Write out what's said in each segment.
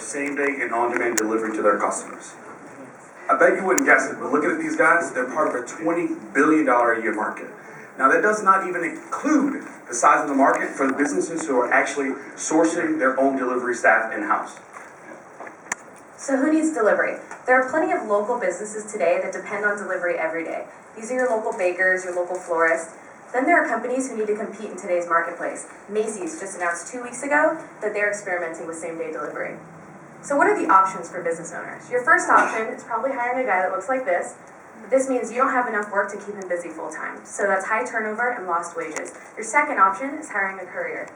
same-day and on-demand delivery to their customers. I bet you wouldn't guess it, but looking at these guys, they're part of a $20 billion a year market. Now that does not even include the size of the market for the businesses who are actually sourcing their own delivery staff in-house. So who needs delivery? There are plenty of local businesses today that depend on delivery every day. These are your local bakers, your local florists. Then there are companies who need to compete in today's marketplace. Macy's just announced 2 weeks ago that they're experimenting with same-day delivery. So what are the options for business owners? Your first option is probably hiring a guy that looks like this. But this means you don't have enough work to keep him busy full-time. So that's high turnover and lost wages. Your second option is hiring a courier.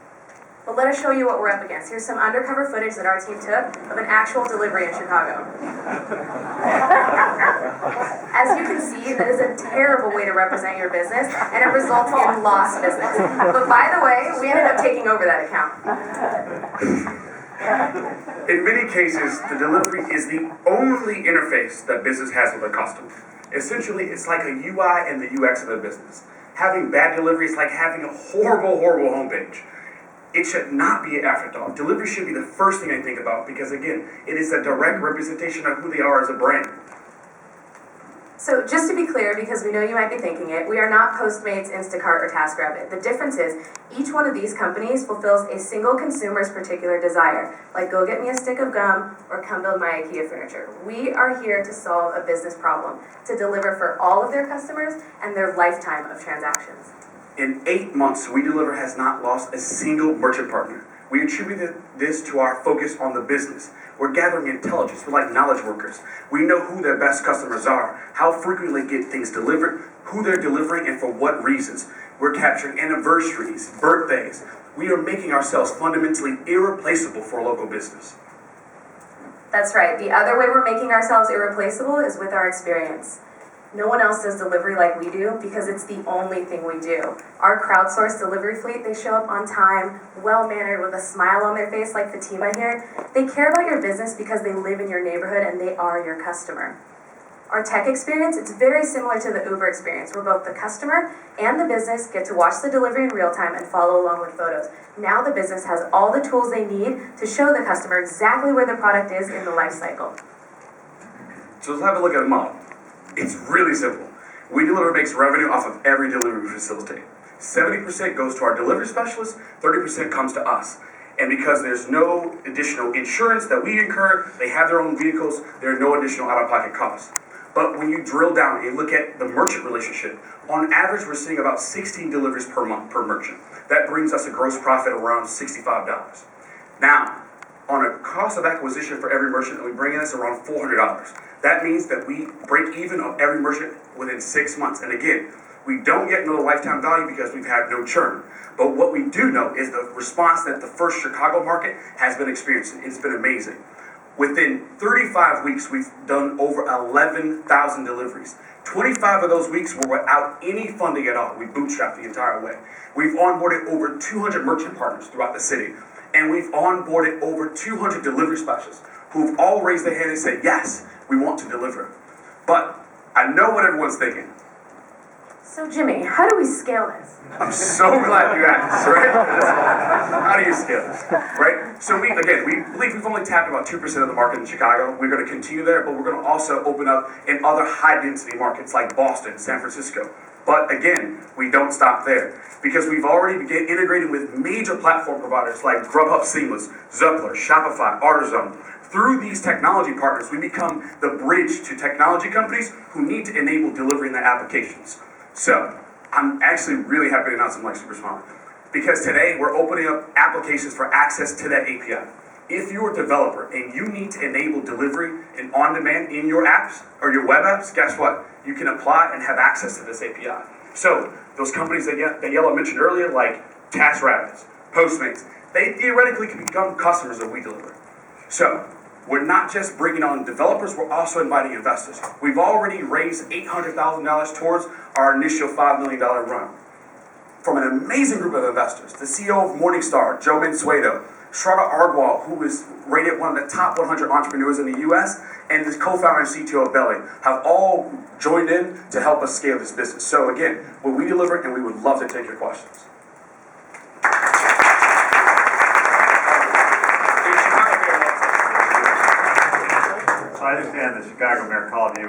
But let us show you what we're up against. Here's some undercover footage that our team took of an actual delivery in Chicago. As you can see, that is a terrible way to represent your business, and it results in lost business. But by the way, we ended up taking over that account. In many cases, the delivery is the only interface that business has with a customer. Essentially, it's like a UI and the UX of the business. Having bad delivery is like having a horrible homepage. It should not be an afterthought. Delivery should be the first thing I think about because, again, it is a direct representation of who they are as a brand. So just to be clear, because we know you might be thinking it, we are not Postmates, Instacart, or TaskRabbit. The difference is each one of these companies fulfills a single consumer's particular desire, like go get me a stick of gum or come build my IKEA furniture. We are here to solve a business problem, to deliver for all of their customers and their lifetime of transactions. In 8 months, WeDeliver has not lost a single merchant partner. We attribute this to our focus on the business. We're gathering intelligence. We're like knowledge workers. We know who their best customers are, how frequently they get things delivered, who they're delivering, and for what reasons. We're capturing anniversaries, birthdays. We are making ourselves fundamentally irreplaceable for a local business. That's right. The other way we're making ourselves irreplaceable is with our experience. No one else does delivery like we do because it's the only thing we do. Our crowdsourced delivery fleet, they show up on time, well-mannered, with a smile on their face like the team I hear. They care about your business because they live in your neighborhood and they are your customer. Our tech experience, it's very similar to the Uber experience, where both the customer and the business get to watch the delivery in real time and follow along with photos. Now the business has all the tools they need to show the customer exactly where the product is in the life cycle. So let's have a look at the model. It's really simple. WeDeliver makes revenue off of every delivery we facilitate. 70% goes to our delivery specialists, 30% comes to us. And because there's no additional insurance that we incur, they have their own vehicles, there are no additional out-of-pocket costs. But when you drill down and you look at the merchant relationship, on average we're seeing about 16 deliveries per month per merchant. That brings us a gross profit around $65. Now, on a cost of acquisition for every merchant that we bring in, it's around $400. That means that we break even on every merchant within 6 months. And again, we don't yet know the lifetime value because we've had no churn. But what we do know is the response that the first Chicago market has been experiencing. It's been amazing. Within 35 weeks, we've done over 11,000 deliveries. 25 of those weeks were without any funding at all. We bootstrapped the entire way. We've onboarded over 200 merchant partners throughout the city. And we've onboarded over 200 delivery specialists who've all raised their hand and said, yes, we want to deliver. But I know what everyone's thinking. So Jimmy, how do we scale this? I'm so glad you asked, right? How do you scale this, right? So we believe we've only tapped about 2% of the market in Chicago. We're going to continue there, but we're going to also open up in other high-density markets like Boston, San Francisco. But again, we don't stop there because we've already begun integrating with major platform providers like Grubhub Seamless, Zuppler, Shopify, AutoZone. Through these technology partners, we become the bridge to technology companies who need to enable delivery in their applications. So I'm actually really happy to announce I'm like super smart because today we're opening up applications for access to that API. If you're a developer and you need to enable delivery and on-demand in your apps or your web apps, guess what? You can apply and have access to this API. So those companies that Yellow mentioned earlier, like TaskRabbit, Postmates, they theoretically can become customers of WeDeliver. So we're not just bringing on developers, we're also inviting investors. We've already raised $800,000 towards our initial $5 million run from an amazing group of investors. The CEO of Morningstar, Joe Mansueto, Shraddha Ardwal, who is rated one of the top 100 entrepreneurs in the US, and the co-founder and CTO of Belly, have all joined in to help us scale this business. So again, we're WeDeliver, and we would love to take your questions. I understand the Chicago mayor called you